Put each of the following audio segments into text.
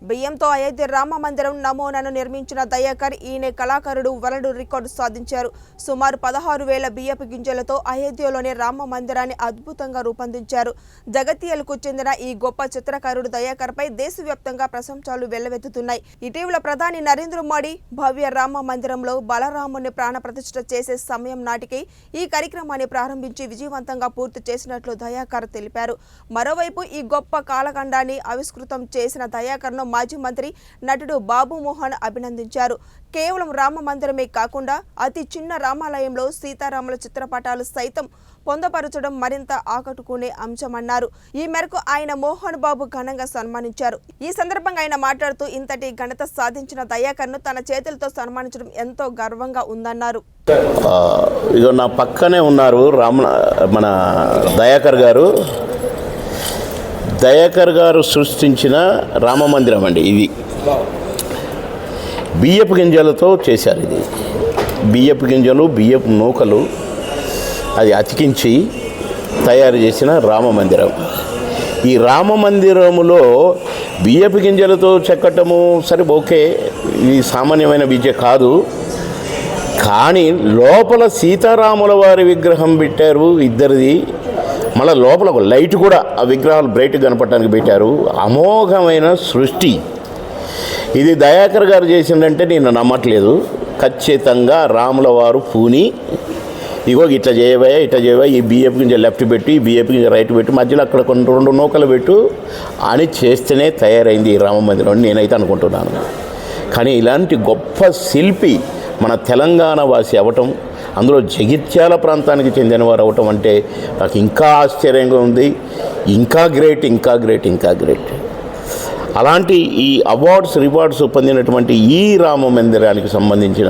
బియ్యంతో అయోధ్య రామ మందిరం నమూనాను నిర్మించిన దయాకర్ ఈయన కళాకారుడు వరల్డ్ రికార్డు సాధించారు. సుమారు 16,000 బియ్యపు గింజలతో అయోధ్యలోని రామ మందిరాన్ని అద్భుతంగా రూపొందించారు. జగత్యాలకు చెందిన ఈ గొప్ప చిత్రకారుడు దయాకర్ పై దేశవ్యాప్తంగా ప్రశంసలు వెల్లువెత్తుతున్నాయి. ఇటీవల ప్రధాని నరేంద్ర మోడీ భవ్య రామ మందిరంలో బలరాముని ప్రాణ ప్రతిష్ఠ చేసే సమయం నాటికి ఈ కార్యక్రమాన్ని ప్రారంభించి విజయవంతంగా పూర్తి చేసినట్లు దయాకర్ తెలిపారు. మరోవైపు ఈ గొప్ప కాలఖండాన్ని ఆవిష్కృతం చేసిన దయాకర్ను మాజీ మంత్రి నటుడు బాబు మోహన్ అభినందించారు. కేవలం రామ మందిరమే కాకుండా అతి చిన్న రామాలయంలో సీతారాముల చిత్రపటాలు సైతం పొందపరచడం మరింత ఆకట్టుకునే అంశమన్నారు. ఈ మేరకు ఆయన మోహన్ బాబు ఘనంగా సన్మానించారు. ఈ సందర్భంగా ఆయన మాట్లాడుతూ ఇంతటి ఘనత సాధించిన దయాకర్ను తన చేతులతో సన్మానించడం ఎంతో గర్వంగా ఉందన్నారు. ఇదో నా పక్కనే ఉన్నారు మన దయాకర్ గారు. దయాకర్ గారు సృష్టించిన రామ మందిరం అండి ఇది. బియ్యపు గింజలతో చేశారు. ఇది బియ్యపు గింజలు, బియ్యపు నూకలు అది అతికించి తయారు చేసిన రామ మందిరం. ఈ రామ మందిరములో బియ్యపు గింజలతో చెక్కటము సరే ఓకే, ఇది సామాన్యమైన విద్య కాదు. కానీ లోపల సీతారాముల వారి విగ్రహం పెట్టారు, ఇద్దరిది. మళ్ళీ లోపల ఒక లైట్ కూడా ఆ విగ్రహాలు బ్రైట్గా కనపడటానికి పెట్టారు. అమోఘమైన సృష్టి ఇది దయాకర్ గారు చేసిందంటే నేను నమ్మట్లేదు. ఖచ్చితంగా రాముల వారు పూని ఇగో ఇట్లా చేయబోయా ఈ బియ్యపు గింజ లెఫ్ట్ పెట్టి ఈ బియ్యపు గింజ రైట్ పెట్టి మధ్యలో అక్కడ కొన్ని 2 నూకలు పెట్టు అని చేస్తేనే తయారైంది ఈ రామ మందిరం నేనైతే అనుకుంటున్నాను. కానీ ఇలాంటి గొప్ప శిల్పి మన తెలంగాణ వాసి అవ్వటం, అందులో జగిత్యాల ప్రాంతానికి చెందినవారు అవ్వటం అంటే నాకు ఇంకా ఆశ్చర్యంగా ఉంది. ఇంకా గ్రేట్. అలాంటి ఈ రివార్డ్స్ పొందినటువంటి ఈ రామ మందిరానికి సంబంధించిన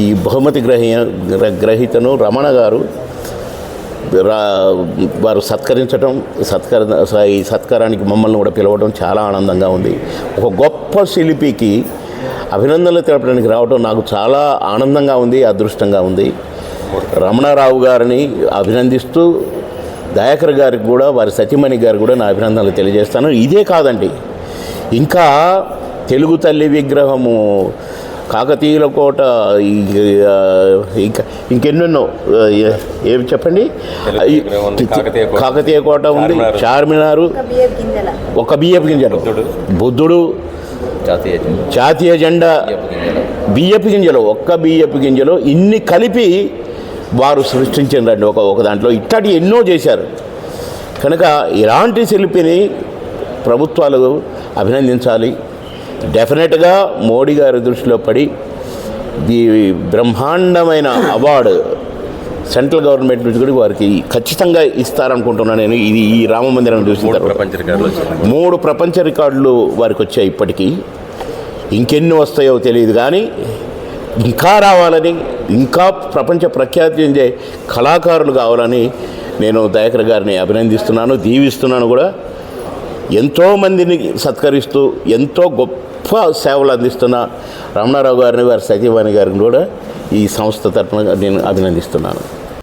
ఈ బహుమతి గ్రహీతను రమణ గారు వారు సత్కరించడం, ఈ సత్కారానికి మమ్మల్ని కూడా పిలవడం చాలా ఆనందంగా ఉంది. ఒక గొప్ప శిల్పికి అభినందనలు తెలపడానికి రావడం నాకు చాలా ఆనందంగా ఉంది, అదృష్టంగా ఉంది. రమణారావు గారిని అభినందిస్తూ దయాకర్ గారికి కూడా, వారి సతీమణి గారికి కూడా నా అభినందనలు తెలియజేస్తాను. ఇదే కాదండి, ఇంకా తెలుగు తల్లి విగ్రహము, కాకతీయుల కోట, ఇంకెన్నెన్నో ఏమి చెప్పండి, కాకతీయ కోట ఉంది, చార్మినారు, ఒక బియ్యపు గింజలు, బుద్ధుడు, జాతీయ జెండా, బియ్యపు గింజలు, ఒక్క బియ్యపు గింజలు ఇన్ని కలిపి వారు సృష్టించారండి ఒక దాంట్లో. ఇట్లాంటి ఎన్నో చేశారు. కనుక ఇలాంటి శిల్పిని ప్రభుత్వాలు అభినందించాలి. డెఫినెట్గా మోడీ గారి దృష్టిలో పడి ఈ బ్రహ్మాండమైన అవార్డు సెంట్రల్ గవర్నమెంట్ నుంచి కూడా వారికి ఖచ్చితంగా ఇస్తారనుకుంటున్నాను నేను. ఇది ఈ రామ మందిరం చూసిన 3 ప్రపంచ రికార్డులు వారికి వచ్చాయి. ఇప్పటికీ ఇంకెన్ని వస్తాయో తెలియదు, కానీ ఇంకా రావాలని, ఇంకా ప్రపంచ ప్రఖ్యాతి చెందే కళాకారులు కావాలని నేను దయాకర్ గారిని అభినందిస్తున్నాను, దీవిస్తున్నాను కూడా. ఎంతోమందిని సత్కరిస్తూ ఎంతో గొప్ప సేవలు అందిస్తున్న రమణారావు గారిని, వారి సతీమణి గారిని కూడా ఈ సంస్థ తరఫున నేను అభినందిస్తున్నాను.